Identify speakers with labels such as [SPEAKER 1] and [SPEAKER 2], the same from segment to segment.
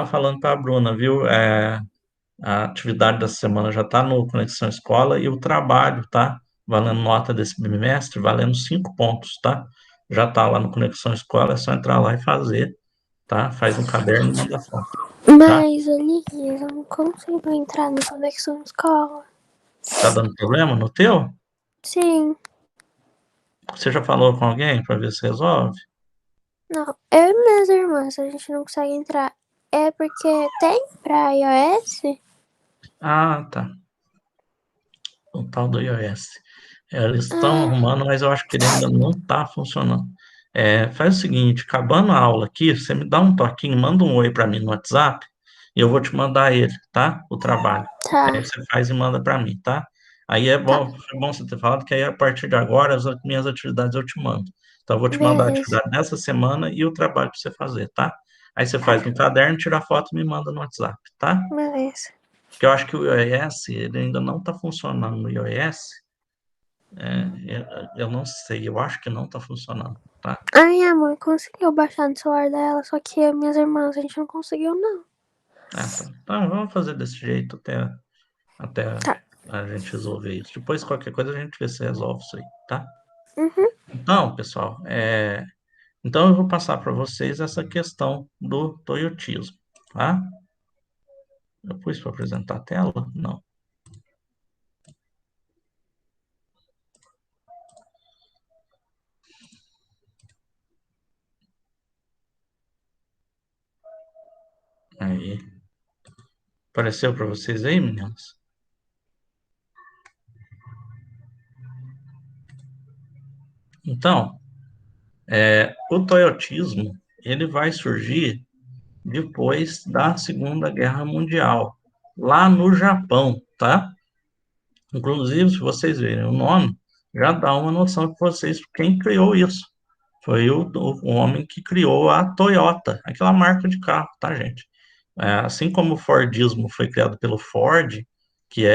[SPEAKER 1] falando para a Bruna, viu? A atividade dessa semana já está no Conexão Escola e o trabalho, tá? Valendo nota desse bimestre, valendo 5 pontos, tá? Já está lá no Conexão Escola, é só entrar lá e fazer, tá? Faz um caderno e manda foto, tá?
[SPEAKER 2] Mas, Elias, eu não consigo entrar no Conexão Escola.
[SPEAKER 1] Tá dando problema no teu?
[SPEAKER 2] Sim,
[SPEAKER 1] Você já falou com alguém para ver se resolve?
[SPEAKER 2] não. Eu e minhas irmãs, a gente não consegue entrar. É porque tem pra iOS?
[SPEAKER 1] Ah, tá. O tal do iOS. Eles estão
[SPEAKER 2] Ah,
[SPEAKER 1] arrumando, mas eu acho que ele ainda não está funcionando. Faz o seguinte, acabando a aula aqui, você me dá um toquinho, manda um oi para mim no WhatsApp e eu vou te mandar ele, tá? O trabalho. Aí
[SPEAKER 2] tá,
[SPEAKER 1] você faz e manda para mim, tá? Aí
[SPEAKER 2] tá.
[SPEAKER 1] é bom você ter falado que aí a partir de agora as minhas atividades eu te mando. Então eu vou te mandar a
[SPEAKER 2] Beleza,
[SPEAKER 1] atividade dessa semana e o trabalho para você fazer, tá? Aí você
[SPEAKER 2] tá,
[SPEAKER 1] faz no caderno, tira a foto e me manda no WhatsApp, tá?
[SPEAKER 2] beleza.
[SPEAKER 1] Porque eu acho que o iOS, ele ainda não está funcionando no iOS. Eu não sei, eu acho que não está funcionando, tá?
[SPEAKER 2] A minha mãe conseguiu baixar no celular dela, só que eu e minhas irmãs, a gente não conseguiu, não.
[SPEAKER 1] Tá. Então, vamos fazer desse jeito até
[SPEAKER 2] Tá.
[SPEAKER 1] a gente resolver isso. Depois, qualquer coisa, a gente vê se resolve isso aí, tá?
[SPEAKER 2] Uhum.
[SPEAKER 1] Então, pessoal, então eu vou passar para vocês essa questão do toyotismo, tá? Eu pus para apresentar a tela? Não. Aí. Apareceu para vocês aí, meninas? Então, o toyotismo, ele vai surgir depois da Segunda Guerra Mundial, lá no Japão, tá? Inclusive, se vocês verem o nome, já dá uma noção para vocês quem criou isso. Foi o homem que criou a Toyota, aquela marca de carro, tá, gente? Assim como o Fordismo foi criado pelo Ford, que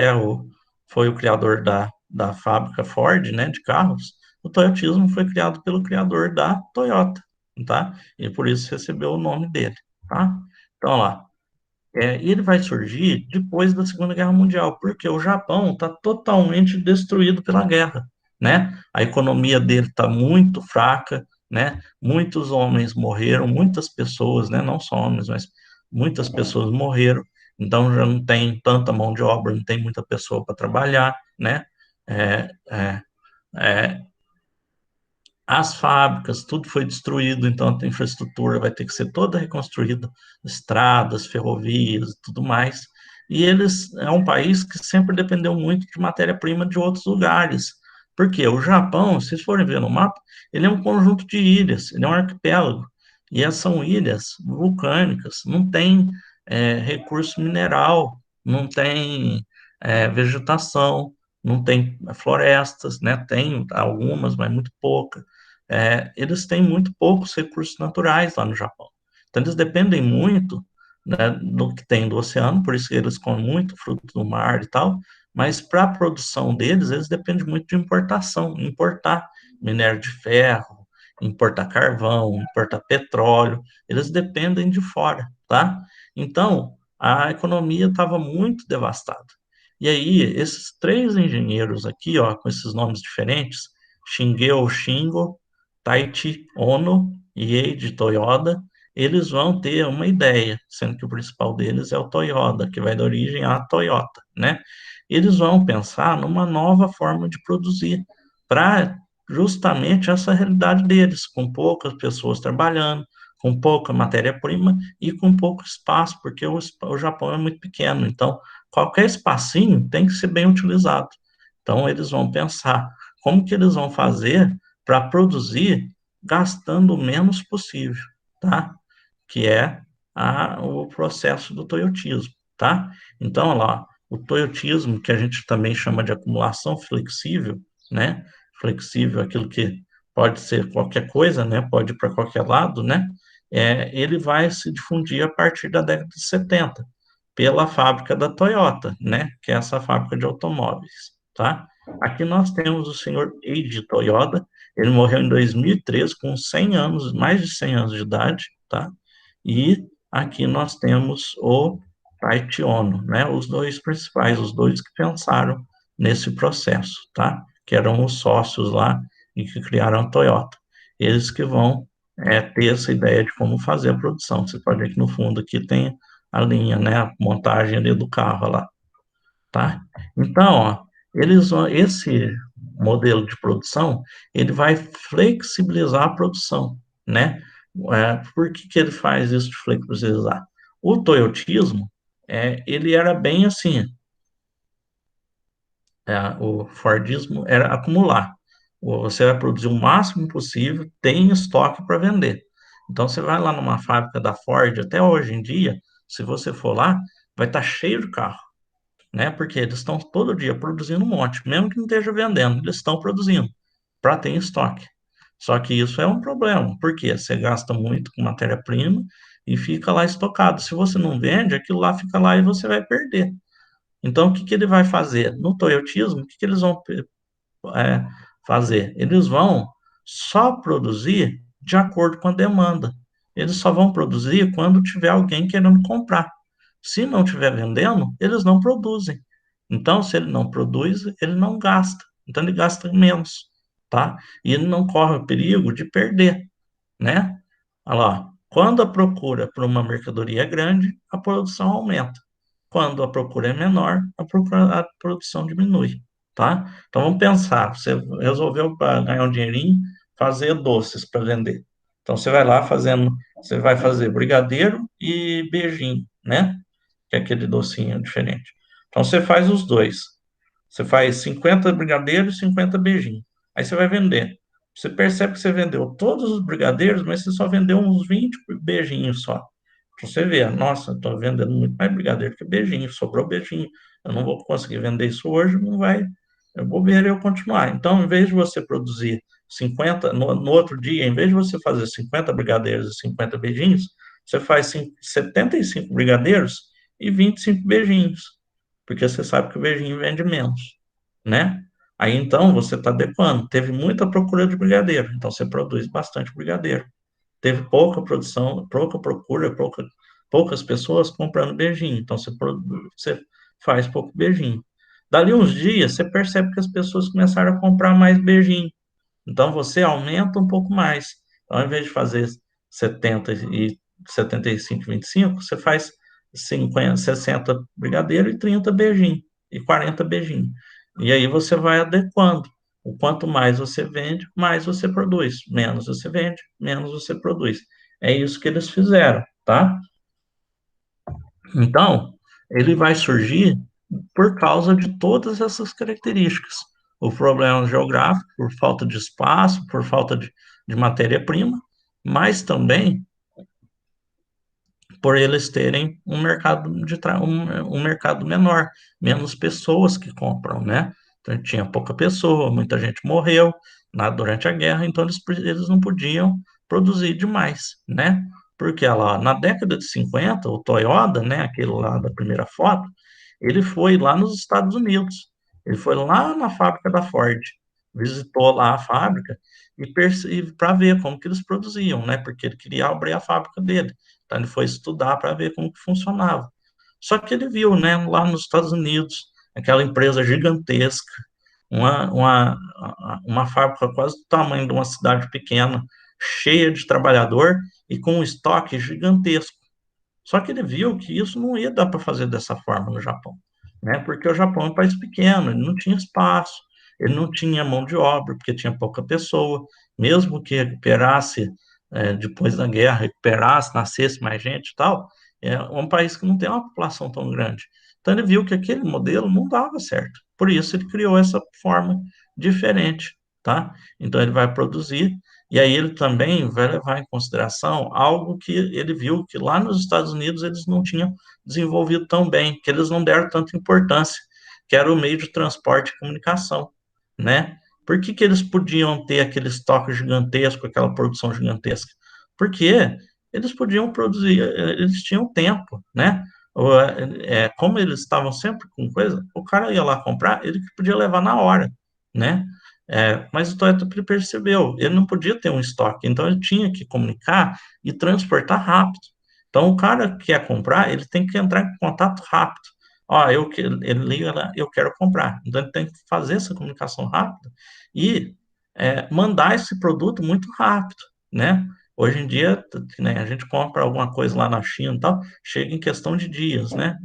[SPEAKER 1] foi o criador da fábrica Ford, né, de carros, o Toyotismo foi criado pelo criador da Toyota, tá? E por isso recebeu o nome dele, tá? Então, lá, e ele vai surgir depois da Segunda Guerra Mundial, porque o Japão está totalmente destruído pela guerra, né? A economia dele está muito fraca, né? Muitos homens morreram, muitas pessoas, né? Não só homens, mas muitas pessoas morreram. Então já não tem tanta mão de obra, não tem muita pessoa para trabalhar, né? É, é, é, as fábricas, tudo foi destruído, então a infraestrutura vai ter que ser toda reconstruída, estradas, ferrovias e tudo mais. E eles é um país que sempre dependeu muito de matéria-prima de outros lugares. Porque o Japão, se vocês forem ver no mapa, ele é um conjunto de ilhas, ele é um arquipélago. E essas são ilhas vulcânicas, não tem recurso mineral, não tem vegetação, não tem florestas, né? Tem algumas, mas muito pouca. Eles têm muito poucos recursos naturais lá no Japão. Então, eles dependem muito, né, do que tem do oceano, por isso que eles comem muito fruto do mar e tal, mas para a produção deles, eles dependem muito de importação, importar minério de ferro, importar carvão, importar petróleo, eles dependem de fora, tá? Então, a economia estava muito devastada. E aí, esses três engenheiros aqui, ó, com esses nomes diferentes, Shingeo Shingo, Taichi Ono e Eiji Toyoda, eles vão ter uma ideia, sendo que o principal deles é o Toyota, que vai dar origem à Toyota, né? Eles vão pensar numa nova forma de produzir para justamente essa realidade deles, com poucas pessoas trabalhando, com pouca matéria-prima e com pouco espaço, porque o Japão é muito pequeno, então qualquer espacinho tem que ser bem utilizado. Então eles vão pensar como que eles vão fazer para produzir gastando o menos possível, tá? Que é o processo do toyotismo, tá? Então, lá, o toyotismo, que a gente também chama de acumulação flexível, né? Flexível, aquilo que pode ser qualquer coisa, né? Pode ir para qualquer lado, né? Ele vai se difundir a partir da década de 70 pela fábrica da Toyota, né? Que é essa fábrica de automóveis, tá? Aqui nós temos o senhor Eiji Toyoda, ele morreu em 2013 com 100 anos, mais de 100 anos de idade, tá? E aqui nós temos o Taiichi Ohno, né? Os dois principais, os dois que pensaram nesse processo, tá? Que eram os sócios lá e que criaram a Toyota. Eles que vão ter essa ideia de como fazer a produção. Você pode ver que no fundo aqui tem a linha, né? A montagem ali do carro lá, tá? Então, ó, esse modelo de produção, ele vai flexibilizar a produção, né? Por que que ele faz isso de flexibilizar? O toyotismo, ele era bem assim, o Fordismo era acumular. Você vai produzir o máximo possível, tem estoque para vender. Então, você vai lá numa fábrica da Ford, até hoje em dia, se você for lá, vai estar cheio de carro, né? Porque eles estão todo dia produzindo um monte, mesmo que não esteja vendendo, eles estão produzindo para ter em estoque. Só que isso é um problema, porque você gasta muito com matéria-prima e fica lá estocado. Se você não vende, aquilo lá fica lá e você vai perder. Então, o que que ele vai fazer? No toyotismo, o que que eles vão é, fazer? Eles vão só produzir de acordo com a demanda. Eles só vão produzir quando tiver alguém querendo comprar. Se não estiver vendendo, eles não produzem. Então, se ele não produz, ele não gasta. Então, ele gasta menos, tá? E ele não corre o perigo de perder, né? Olha lá, quando a procura por uma mercadoria é grande, a produção aumenta. Quando a procura é menor, a produção diminui, tá? Então vamos pensar, você resolveu para ganhar um dinheirinho, fazer doces para vender. Então você vai lá fazendo, você vai fazer brigadeiro e beijinho, né? Que é aquele docinho diferente. Então você faz os dois. Você faz 50 brigadeiros e 50 beijinhos. Aí você vai vender. Você percebe que você vendeu todos os brigadeiros, mas você só vendeu uns 20 beijinhos só. Você vê, nossa, estou vendendo muito mais brigadeiro que beijinho, sobrou beijinho. Eu não vou conseguir vender isso hoje, não vai. Eu vou ver eu continuar. Então, em vez de você produzir 50, no outro dia, em vez de você fazer 50 brigadeiros e 50 beijinhos, você faz 75 brigadeiros e 25 beijinhos, porque você sabe que o beijinho vende menos, né? Aí então você está adequando. Teve muita procura de brigadeiro, então você produz bastante brigadeiro. Teve pouca produção, pouca procura, poucas pessoas comprando beijinho, então você faz pouco beijinho. Dali uns dias, você percebe que as pessoas começaram a comprar mais beijinho. Então você aumenta um pouco mais. Então, ao invés de fazer 70 e 75, 25, você faz 50, 60 brigadeiro e 30 beijinho, e 40 beijinho. E aí você vai adequando. O quanto mais você vende, mais você produz. Menos você vende, menos você produz. É isso que eles fizeram, tá? Então, ele vai surgir por causa de todas essas características. O problema geográfico, por falta de espaço, por falta de matéria-prima, mas também por eles terem um mercado um mercado menor, menos pessoas que compram, né? Então, tinha pouca pessoa, muita gente morreu durante a guerra, então eles não podiam produzir demais, né? Porque lá na década de 50, o Toyota, né, aquele lá da primeira foto, ele foi lá nos Estados Unidos. Ele foi lá na fábrica da Ford, visitou lá a fábrica e para ver como que eles produziam, né? Porque ele queria abrir a fábrica dele. Então ele foi estudar para ver como que funcionava. Só que ele viu, né, lá nos Estados Unidos, aquela empresa gigantesca, uma fábrica quase do tamanho de uma cidade pequena, cheia de trabalhador e com um estoque gigantesco. Só que ele viu que isso não ia dar para fazer dessa forma no Japão, né? Porque o Japão é um país pequeno, ele não tinha espaço, ele não tinha mão de obra, porque tinha pouca pessoa, mesmo que recuperasse depois da guerra, recuperasse, nascesse mais gente e tal, é um país que não tem uma população tão grande. Então ele viu que aquele modelo não dava certo. Por isso ele criou essa forma diferente, tá? Então ele vai produzir e aí ele também vai levar em consideração algo que ele viu que lá nos Estados Unidos eles não tinham desenvolvido tão bem, que eles não deram tanta importância, que era o meio de transporte e comunicação, né? Por que que eles podiam ter aquele estoque gigantesco, aquela produção gigantesca? Porque eles podiam produzir, eles tinham tempo, né? Como eles estavam sempre com coisa, o cara ia lá comprar, ele podia levar na hora, né? Mas o Toyota percebeu, ele não podia ter um estoque, então ele tinha que comunicar e transportar rápido. Então, o cara que quer comprar, ele tem que entrar em contato rápido. Ó, ele liga lá, eu quero comprar. Então, ele tem que fazer essa comunicação rápida e mandar esse produto muito rápido, né? Hoje em dia, né, a gente compra alguma coisa lá na China e tal, chega em questão de dias, né?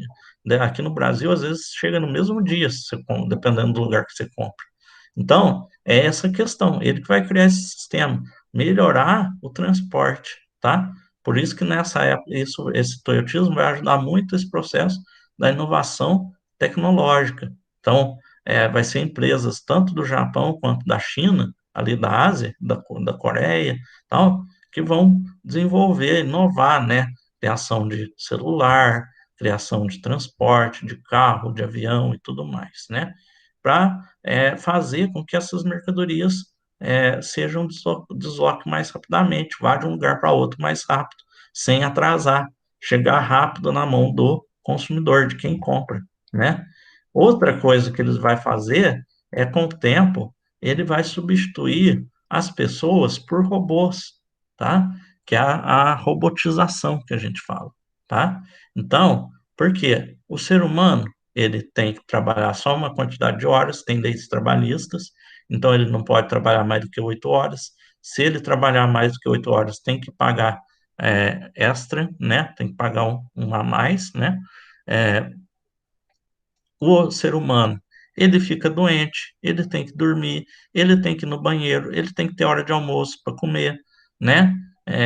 [SPEAKER 1] Aqui no Brasil, às vezes, chega no mesmo dia, se você dependendo do lugar que você compra. Então, é essa questão. Ele que vai criar esse sistema, melhorar o transporte, tá? Por isso que nessa época, esse Toyotismo vai ajudar muito esse processo da inovação tecnológica. Então, vai ser empresas tanto do Japão quanto da China, ali da Ásia, da Coreia, tal, que vão desenvolver, inovar, né? Criação de celular, criação de transporte, de carro, de avião e tudo mais, né? Para fazer com que essas mercadorias sejam desloque mais rapidamente, vá de um lugar para outro mais rápido, sem atrasar, chegar rápido na mão do consumidor, de quem compra, né? Outra coisa que ele vai fazer é, com o tempo, ele vai substituir as pessoas por robôs, tá? Que é a robotização que a gente fala, tá? Então, por quê? O ser humano, ele tem que trabalhar só uma quantidade de horas, tem leis trabalhistas, então ele não pode trabalhar mais do que 8 horas. Se ele trabalhar mais do que 8 horas, tem que pagar extra, né? Tem que pagar um a mais, né? É, o ser humano, ele fica doente, ele tem que dormir, ele tem que ir no banheiro, ele tem que ter hora de almoço para comer, né?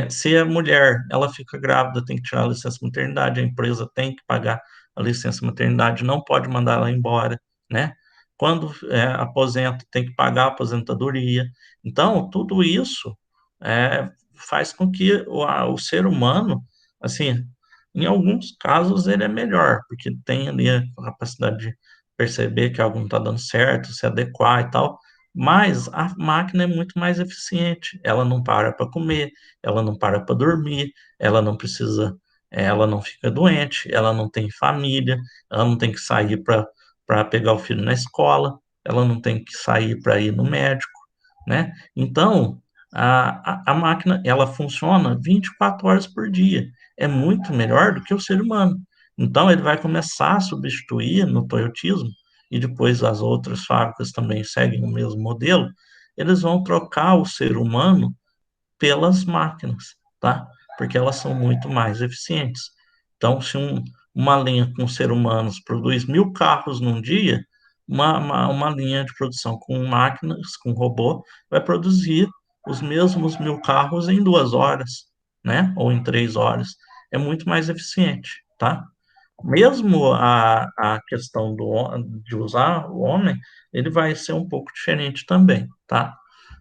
[SPEAKER 1] Se a mulher, ela fica grávida, tem que tirar a licença maternidade, a empresa tem que pagar a licença maternidade, não pode mandar ela embora, né? Quando aposenta, tem que pagar a aposentadoria. Então, tudo isso faz com que o ser humano, assim, em alguns casos ele é melhor, porque tem ali a capacidade de perceber que algo não está dando certo, se adequar e tal, mas a máquina é muito mais eficiente. Ela não para para comer, ela não para para dormir, ela não precisa, ela não fica doente, ela não tem família, ela não tem que sair para pegar o filho na escola, ela não tem que sair para ir no médico, né? Então, a máquina, ela funciona 24 horas por dia. É muito melhor do que o ser humano. Então, ele vai começar a substituir no Toyotismo, e depois as outras fábricas também seguem o mesmo modelo, eles vão trocar o ser humano pelas máquinas, tá? Porque elas são muito mais eficientes. Então, se uma linha com ser humanos produz 1.000 carros num dia, uma linha de produção com máquinas, com robô, vai produzir os mesmos 1.000 carros em 2 horas, né? Ou em 3 horas. É muito mais eficiente, tá? Mesmo a questão de usar o homem, ele vai ser um pouco diferente também, tá?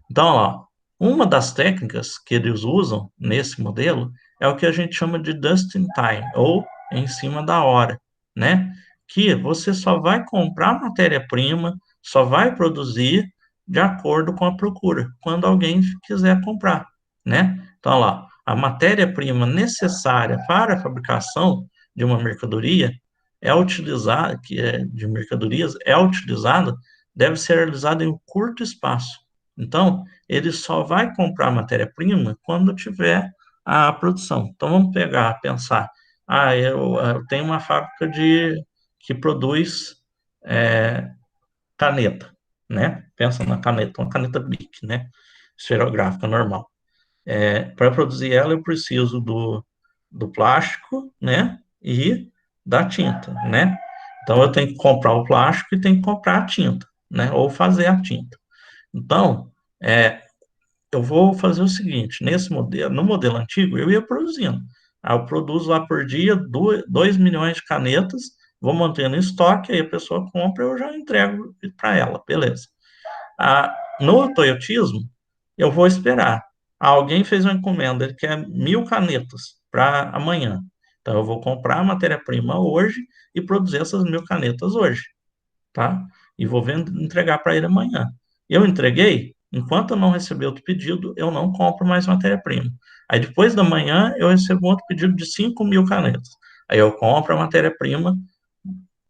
[SPEAKER 1] Então, ó, uma das técnicas que eles usam nesse modelo é o que a gente chama de just in time, ou em cima da hora, né? Que você só vai comprar matéria-prima, só vai produzir de acordo com a procura, quando alguém quiser comprar, né? Então, lá, a matéria-prima necessária para a fabricação de uma mercadoria é utilizada, que é de mercadorias, é utilizada, deve ser realizada em um curto espaço. Então, ele só vai comprar matéria-prima quando tiver a produção. Então, vamos pegar, pensar, eu tenho uma fábrica que produz é, caneta, né? Pensa na caneta, uma caneta Bic, né? Esferográfica normal. Para produzir ela, eu preciso do plástico, né? E da tinta, né? Então, eu tenho que comprar o plástico e tenho que comprar a tinta, né? Ou fazer a tinta. Então, eu vou fazer o seguinte, no modelo antigo, eu ia produzindo. Eu produzo lá por dia 2 milhões de canetas, vou mantendo em estoque, aí a pessoa compra, eu já entrego para ela, beleza. No Toyotismo, eu vou esperar. Alguém fez uma encomenda, ele quer 1.000 canetas para amanhã. Então, eu vou comprar a matéria-prima hoje e produzir essas 1.000 canetas hoje, tá? E vou entregar para ele amanhã. Eu entreguei, enquanto eu não receber outro pedido, eu não compro mais matéria-prima. Aí depois da manhã eu recebo outro pedido de 5.000 canetas. Aí eu compro a matéria-prima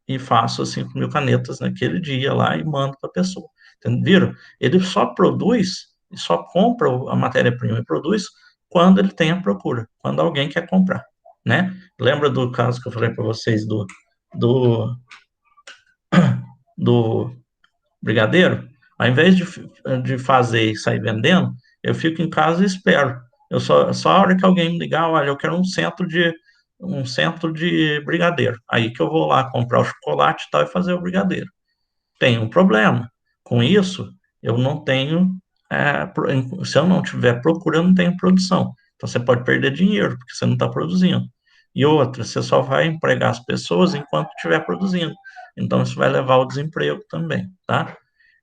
[SPEAKER 1] e faço as 5.000 canetas naquele dia lá e mando para a pessoa. Entenderam? Ele só produz, só compra a matéria-prima e produz quando ele tem a procura, quando alguém quer comprar. né? Lembra do caso que eu falei para vocês do, do brigadeiro? Ao invés de fazer e sair vendendo, eu fico em casa e espero. Só a hora que alguém me ligar, olha, eu quero um centro de brigadeiro. Aí que eu vou lá comprar o chocolate e tal e fazer o brigadeiro. Tem um problema. Com isso, eu não tenho, se eu não estiver procurando, não tenho produção. Então você pode perder dinheiro, porque você não está produzindo. E outra, você só vai empregar as pessoas enquanto estiver produzindo. Então isso vai levar ao desemprego também, tá?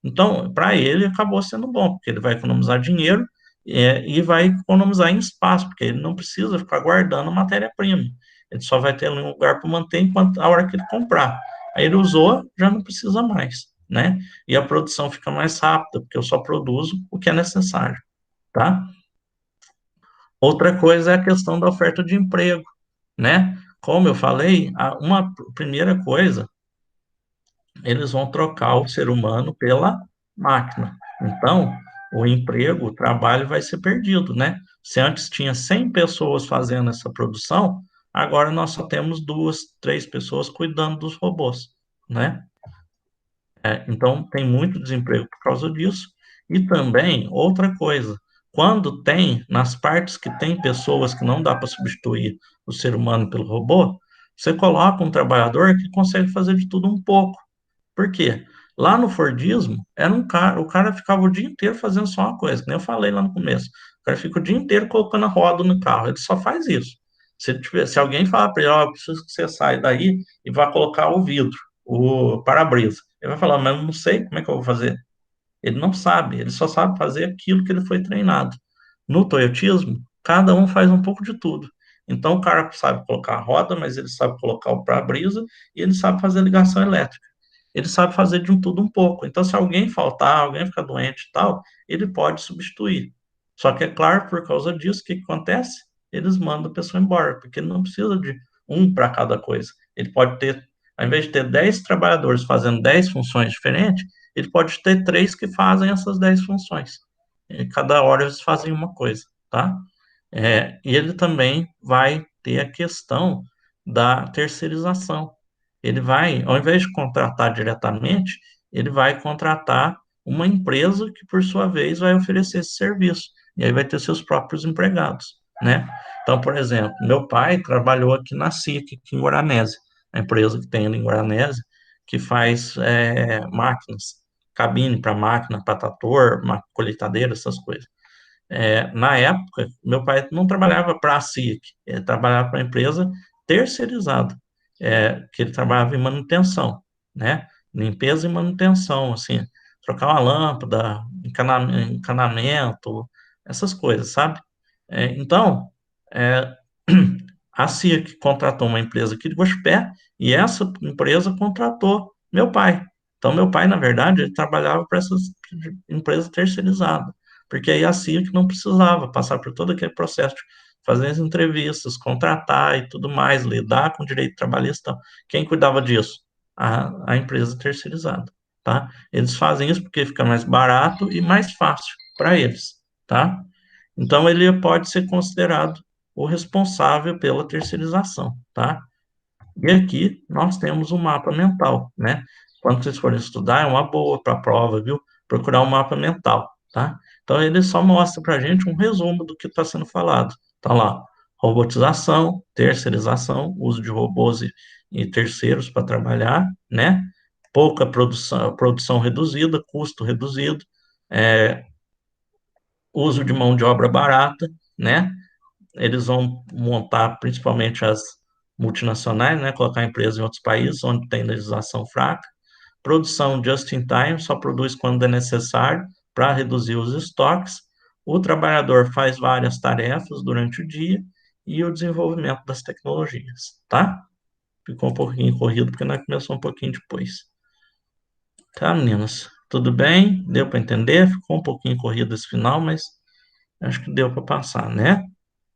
[SPEAKER 1] Então, para ele, acabou sendo bom, porque ele vai economizar dinheiro, e vai economizar em espaço, porque ele não precisa ficar guardando matéria-prima. Ele só vai ter um lugar para manter enquanto a hora que ele comprar. Aí ele usou, já não precisa mais, né? E a produção fica mais rápida, porque eu só produzo o que é necessário, tá? Outra coisa é a questão da oferta de emprego, né? Como eu falei, uma primeira coisa, eles vão trocar o ser humano pela máquina. Então, o emprego, o trabalho vai ser perdido, né? Se antes tinha 100 pessoas fazendo essa produção, agora nós só temos 2, 3 pessoas cuidando dos robôs, né? Então, tem muito desemprego por causa disso. E também, outra coisa, quando tem, nas partes que tem pessoas que não dá para substituir o ser humano pelo robô, você coloca um trabalhador que consegue fazer de tudo um pouco. Por quê? Lá no Fordismo, era o cara ficava o dia inteiro fazendo só uma coisa, que nem eu falei lá no começo. O cara fica o dia inteiro colocando a roda no carro, ele só faz isso. Se alguém falar para ele, ó, eu preciso que você saia daí e vá colocar o vidro, o para-brisa. Ele vai falar, mas eu não sei como é que eu vou fazer. Ele não sabe, ele só sabe fazer aquilo que ele foi treinado. No toyotismo, cada um faz um pouco de tudo. Então, o cara sabe colocar a roda, mas ele sabe colocar o para-brisa e ele sabe fazer ligação elétrica. Ele sabe fazer de um tudo um pouco. Então, se alguém faltar, alguém ficar doente e tal, ele pode substituir. Só que, é claro, por causa disso, o que acontece? Eles mandam a pessoa embora, porque ele não precisa de um para cada coisa. Ele pode ter, ao invés de ter 10 trabalhadores fazendo 10 funções diferentes, ele pode ter 3 que fazem essas 10 funções. E cada hora eles fazem uma coisa, tá? E ele também vai ter a questão da terceirização. Ele vai, ao invés de contratar diretamente, ele vai contratar uma empresa que, por sua vez, vai oferecer esse serviço. E aí vai ter seus próprios empregados, né? Então, por exemplo, meu pai trabalhou aqui na SIC, aqui em Guaranésia, a empresa que tem ali em Guaranésia, que faz máquinas, cabine para máquina, para trator, colheitadeira, essas coisas. Na época, meu pai não trabalhava para a SIC, ele trabalhava para a empresa terceirizada, que ele trabalhava em manutenção, né? Limpeza e manutenção, assim, trocar uma lâmpada, encanamento, essas coisas, sabe? Então, é, a SIC contratou uma empresa aqui de Guaxupé e essa empresa contratou meu pai. Então, meu pai, na verdade, ele trabalhava para essa empresa terceirizada, porque aí a CIC não precisava passar por todo aquele processo de fazer as entrevistas, contratar e tudo mais, lidar com o direito trabalhista. Quem cuidava disso? A empresa terceirizada, tá? Eles fazem isso porque fica mais barato e mais fácil para eles, tá? Então, ele pode ser considerado o responsável pela terceirização, tá? E aqui nós temos um mapa mental, né? Quando vocês forem estudar, é uma boa para a prova, viu? Procurar um mapa mental, tá? Então, ele só mostra para a gente um resumo do que está sendo falado. Tá lá, robotização, terceirização, uso de robôs e terceiros para trabalhar, né? Pouca produção, produção reduzida, custo reduzido, é, uso de mão de obra barata, né? Eles vão montar principalmente as multinacionais, né, colocar empresas em outros países onde tem legislação fraca. Produção just in time, só produz quando é necessário para reduzir os estoques. O trabalhador faz várias tarefas durante o dia e o desenvolvimento das tecnologias, tá? Ficou um pouquinho corrido porque nós começamos um pouquinho depois. Tá, meninas? Tudo bem? Deu para entender? Ficou um pouquinho corrido esse final, mas acho que deu para passar, né?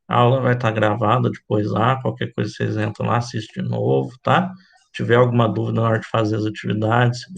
[SPEAKER 1] A aula vai estar gravada depois lá, qualquer coisa vocês entram lá, assistem de novo, tá? Se tiver alguma dúvida na hora de fazer as atividades, eu